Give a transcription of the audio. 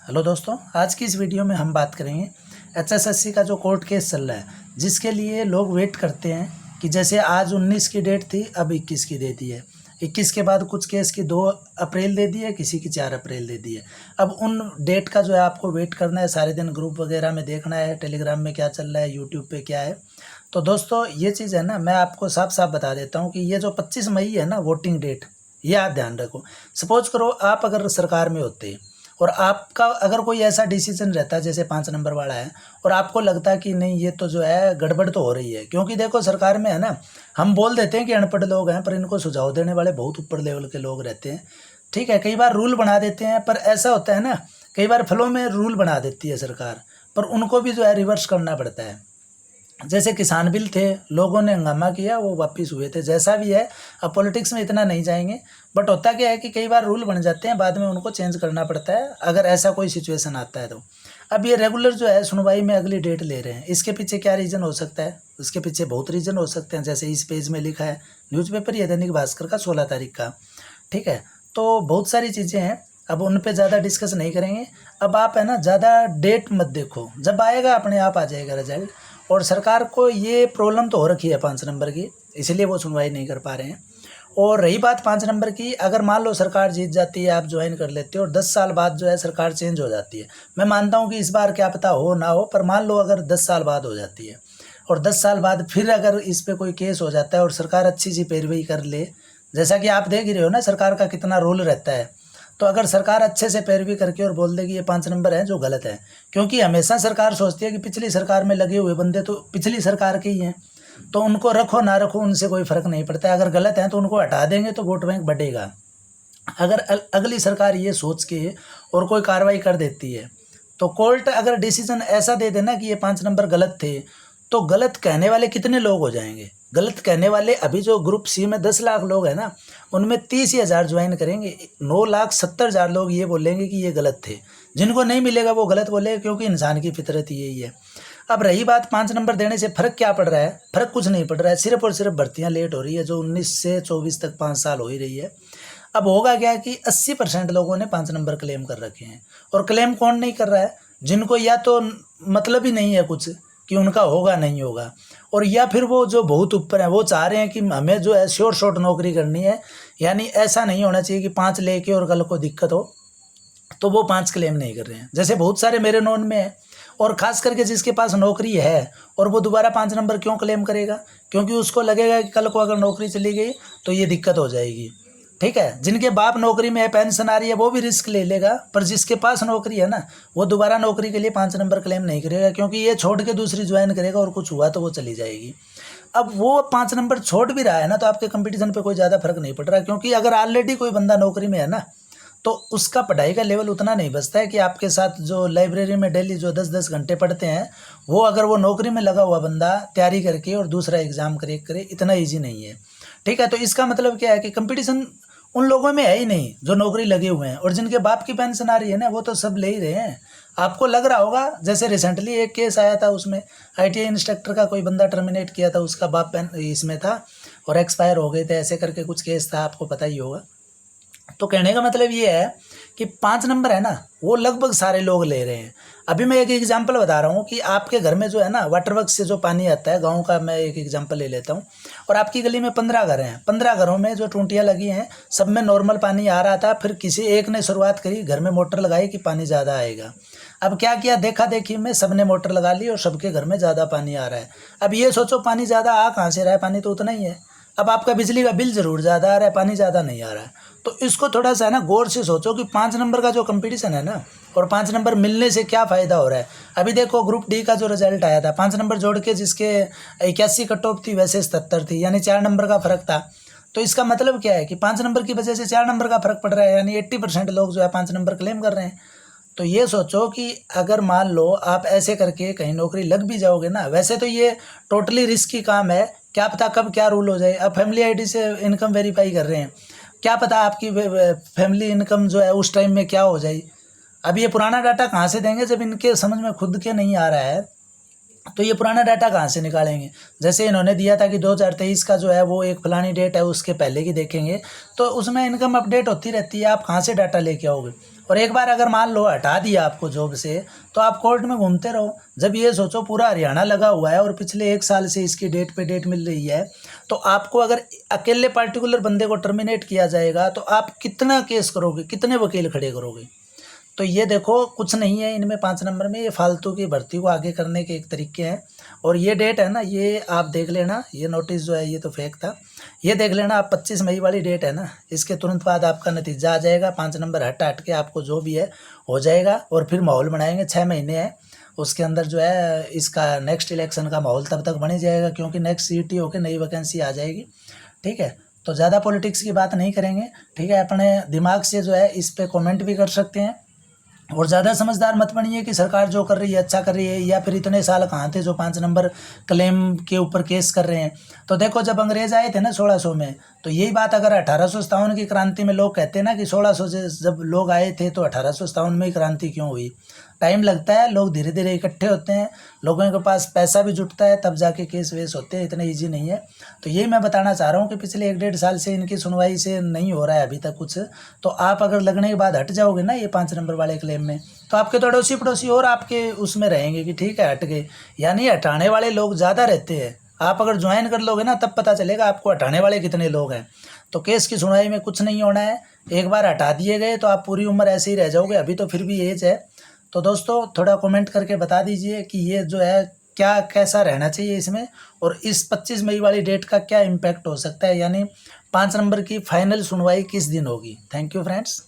Hello दोस्तों, आज की इस वीडियो में हम बात करेंगे एचएसएससी का जो कोर्ट केस चल रहा है, जिसके लिए लोग वेट करते हैं कि जैसे आज 19 की डेट थी, अब 21 की दे दी है। 21 के बाद कुछ केस की 2 अप्रैल दे दी है, किसी की 4 अप्रैल दे दी है। अब उन डेट का जो है आपको वेट करना है, सारे दिन ग्रुप वगैरह में देखना है, टेलीग्राम में क्या चल रहा है, यूट्यूब पे क्या है। तो दोस्तों ये चीज़ है ना, मैं आपको साफ साफ बता देता हूँ कि ये जो 25 मई है ना वोटिंग डेट, ये आप ध्यान रखो। सपोज करो आप अगर सरकार में होते और आपका अगर कोई ऐसा डिसीजन रहता है जैसे 5 नंबर वाला है, और आपको लगता है कि नहीं ये तो जो है गड़बड़ तो हो रही है, क्योंकि देखो सरकार में है ना, हम बोल देते हैं कि अनपढ़ लोग हैं, पर इनको सुझाव देने वाले बहुत ऊपर लेवल के लोग रहते हैं। ठीक है, कई बार रूल बना देते हैं, पर ऐसा होता है ना, कई बार फ्लो में रूल बना देती है सरकार, पर उनको भी जो है रिवर्स करना पड़ता है। जैसे किसान बिल थे, लोगों ने हंगामा किया, वो वापस हुए थे, जैसा भी है। अब पॉलिटिक्स में इतना नहीं जाएंगे, बट होता क्या है कि कई बार रूल बन जाते हैं, बाद में उनको चेंज करना पड़ता है अगर ऐसा कोई सिचुएशन आता है तो। अब ये रेगुलर जो है सुनवाई में अगली डेट ले रहे हैं, इसके पीछे क्या रीज़न हो सकता है? उसके पीछे बहुत रीज़न हो सकते हैं, जैसे इस पेज में लिखा है, न्यूज़पेपर ये दैनिक भास्कर का 16 तारीख का। ठीक है, तो बहुत सारी चीज़ें हैं, अब उन पे ज़्यादा डिस्कस नहीं करेंगे। अब आप है ना ज़्यादा डेट मत देखो, जब आएगा अपने आप आ जाएगा रिजल्ट। और सरकार को ये प्रॉब्लम तो हो रखी है 5 नंबर की, इसलिए वो सुनवाई नहीं कर पा रहे हैं। और रही बात 5 नंबर की, अगर मान लो सरकार जीत जाती है, आप ज्वाइन कर लेते हो और 10 साल बाद जो है सरकार चेंज हो जाती है। मैं मानता हूँ कि इस बार क्या पता हो ना हो, पर मान लो अगर 10 साल बाद हो जाती है और 10 साल बाद फिर अगर इस पे कोई केस हो जाता है और सरकार अच्छी सी पैरवी कर ले, जैसा कि आप देख ही रहे हो ना सरकार का कितना रोल रहता है। तो अगर सरकार अच्छे से पैरवी करके और बोल देगी ये 5 नंबर है जो गलत है, क्योंकि हमेशा सरकार सोचती है कि पिछली सरकार में लगे हुए बंदे तो पिछली सरकार के ही हैं, तो उनको रखो ना रखो उनसे कोई फर्क नहीं पड़ता है। अगर गलत है तो उनको हटा देंगे तो वोट बैंक बढ़ेगा। अगर अगली सरकार ये सोच के और कोई कार्रवाई कर देती है, तो कोर्ट अगर डिसीजन ऐसा दे देना कि ये 5 नंबर गलत थे, तो गलत कहने वाले कितने लोग हो जाएंगे? गलत कहने वाले अभी जो ग्रुप सी में 10 लाख लोग हैं ना, उनमें 30,000 ज्वाइन करेंगे, 9,70,000 लोग ये बोलेंगे कि ये गलत थे। जिनको नहीं मिलेगा वो गलत बोलेगा, क्योंकि इंसान की फितरत ही यही है। अब रही बात 5 नंबर देने से फ़र्क क्या पड़ रहा है? फ़र्क कुछ नहीं पड़ रहा है, सिर्फ और सिर्फ भर्तियाँ लेट हो रही है, जो 19 से 24 तक 5 साल हो ही रही है। अब होगा क्या कि 80% लोगों ने 5 नंबर क्लेम कर रखे हैं। और क्लेम कौन नहीं कर रहा है? जिनको या तो मतलब ही नहीं है कुछ कि उनका होगा नहीं होगा, और या फिर वो जो बहुत ऊपर है वो चाह रहे हैं कि हमें जो है श्योर शॉट नौकरी करनी है, यानी ऐसा नहीं होना चाहिए कि 5 लेके और कल को दिक्कत हो, तो वो 5 क्लेम नहीं कर रहे हैं। जैसे बहुत सारे मेरे नोन में है, और ख़ास करके जिसके पास नौकरी है और वो दोबारा 5 नंबर क्यों क्लेम करेगा? क्योंकि उसको लगेगा कि कल को अगर नौकरी चली गई तो ये दिक्कत हो जाएगी। ठीक है, जिनके बाप नौकरी में है, पेंशन आ रही है, वो भी रिस्क ले लेगा, पर जिसके पास नौकरी है ना, वो दोबारा नौकरी के लिए 5 नंबर क्लेम नहीं करेगा, क्योंकि ये छोड़ के दूसरी ज्वाइन करेगा और कुछ हुआ तो वो चली जाएगी। अब वो 5 नंबर छोड़ भी रहा है ना, तो आपके कंपटीशन पे कोई ज़्यादा फर्क नहीं पड़ रहा, क्योंकि अगर ऑलरेडी कोई बंदा नौकरी में है ना, तो उसका पढ़ाई का लेवल उतना नहीं बचता है कि आपके साथ जो लाइब्रेरी में डेली जो 10-10 घंटे पढ़ते हैं, वो अगर वो नौकरी में लगा हुआ बंदा तैयारी करके और दूसरा एग्ज़ाम क्रैक करे, इतना ईजी नहीं है। ठीक है, तो इसका मतलब क्या है कि कंपटीशन उन लोगों में है ही नहीं जो नौकरी लगे हुए हैं, और जिनके बाप की पेंशन आ रही है ना, वो तो सब ले ही रहे हैं। आपको लग रहा होगा, जैसे रिसेंटली एक केस आया था, उसमें आईटीआई इंस्ट्रक्टर का कोई बंदा टर्मिनेट किया था, उसका बाप पेन इसमें था और एक्सपायर हो गए थे, ऐसे करके कुछ केस था, आपको पता ही होगा। तो कहने का मतलब ये है कि 5 नंबर है ना, वो लगभग सारे लोग ले रहे हैं। अभी मैं एक एग्जांपल बता रहा हूँ कि आपके घर में जो है ना वाटर वर्क से जो पानी आता है, गांव का मैं एक एग्जांपल ले लेता हूँ, और आपकी गली में 15 घर हैं। 15 घरों में जो टूटियाँ लगी हैं, सब में नॉर्मल पानी आ रहा था, फिर किसी एक ने शुरुआत करी, घर में मोटर लगाई कि पानी ज़्यादा आएगा। अब क्या किया, देखा देखी में सब ने मोटर लगा ली और सबके घर में ज़्यादा पानी आ रहा है। अब ये सोचो पानी ज़्यादा आ कहाँ से रहा है? पानी तो उतना ही है। अब आपका बिजली का बिल ज़रूर ज़्यादा आ रहा है, पानी ज़्यादा नहीं आ रहा है। तो इसको थोड़ा सा है ना गौर से सोचो कि 5 नंबर का जो कंपटीशन है ना, और 5 नंबर मिलने से क्या फ़ायदा हो रहा है। अभी देखो ग्रुप डी का जो रिजल्ट आया था, 5 नंबर जोड़ के जिसके 81 कट ऑफ थी, वैसे 77 थी, यानी 4 नंबर का फ़र्क था। तो इसका मतलब क्या है कि 5 नंबर की वजह से 4 नंबर का फ़र्क पड़ रहा है, यानी 80% लोग जो है 5 नंबर क्लेम कर रहे हैं। तो ये सोचो कि अगर मान लो आप ऐसे करके कहीं नौकरी लग भी जाओगे ना, वैसे तो ये टोटली रिस्की काम है, क्या पता कब क्या रूल हो जाए। अब फैमिली आईडी से इनकम वेरीफाई कर रहे हैं, क्या पता आपकी फैमिली इनकम जो है उस टाइम में क्या हो जाए। अब ये पुराना डाटा कहाँ से देंगे जब इनके समझ में खुद के नहीं आ रहा है तो ये पुराना डाटा कहाँ से निकालेंगे। जैसे इन्होंने दिया था कि 2023 का जो है वो एक फलानी डेट है, उसके पहले की देखेंगे, तो उसमें इनकम अपडेट होती रहती है, आप कहाँ से डाटा लेके आओगे। और एक बार अगर मान लो हटा दिया आपको जॉब से, तो आप कोर्ट में घूमते रहो। जब ये सोचो पूरा हरियाणा लगा हुआ है और पिछले 1 साल से इसकी डेट पे डेट मिल रही है, तो आपको अगर अकेले पार्टिकुलर बंदे को टर्मिनेट किया जाएगा तो आप कितना केस करोगे, कितने वकील खड़े करोगे। तो ये देखो कुछ नहीं है इनमें 5 नंबर में, ये फालतू की भर्ती को आगे करने के एक तरीके हैं। और ये डेट है ना, ये आप देख लेना, ये नोटिस जो है ये तो फेक था। ये देख लेना आप, 25 मई वाली डेट है ना, इसके तुरंत बाद आपका नतीजा आ जाएगा। 5 नंबर हट के आपको जो भी है हो जाएगा। और फिर माहौल बनाएंगे, 6 महीने है उसके अंदर जो है इसका नेक्स्ट इलेक्शन का माहौल तब तक बन ही जाएगा, क्योंकि नेक्स्ट सीटी होकर नई वैकेंसी आ जाएगी। ठीक है, तो ज़्यादा पॉलिटिक्स की बात नहीं करेंगे। ठीक है, अपने दिमाग से जो है इस पर कॉमेंट भी कर सकते हैं। और ज़्यादा समझदार मत बनिए कि सरकार जो कर रही है अच्छा कर रही है, या फिर इतने साल कहाँ थे जो 5 नंबर क्लेम के ऊपर केस कर रहे हैं। तो देखो जब अंग्रेज आए थे ना 1600 में, तो यही बात अगर 1857 की क्रांति में लोग कहते हैं ना कि 1600 से जब लोग आए थे तो 1857 में ही क्रांति क्यों हुई। टाइम लगता है, लोग धीरे धीरे इकट्ठे होते हैं, लोगों के पास पैसा भी जुटता है, तब जाके केस वेस होते हैं, इतने ईजी नहीं है। तो यही मैं बताना चाह रहा हूँ कि पिछले 1-1.5 साल से इनकी सुनवाई से नहीं हो रहा है अभी तक कुछ। तो आप अगर लगने के बाद हट जाओगे ना ये 5 नंबर वाले क्लेम में, तो आपके तो अड़ोसी पड़ोसी और आपके उसमें रहेंगे कि ठीक है हट गए। यानी हटाने वाले लोग ज़्यादा रहते हैं। आप अगर ज्वाइन कर लोगे ना तब पता चलेगा आपको हटाने वाले कितने लोग हैं। तो केस की सुनवाई में कुछ नहीं होना है, एक बार हटा दिए गए तो आप पूरी उम्र ऐसे ही रह जाओगे। अभी तो फिर भी एज है। तो दोस्तों थोड़ा कमेंट करके बता दीजिए कि ये जो है क्या कैसा रहना चाहिए इसमें, और इस 25 मई वाली डेट का क्या इम्पैक्ट हो सकता है, यानी 5 नंबर की फाइनल सुनवाई किस दिन होगी। Thank you friends.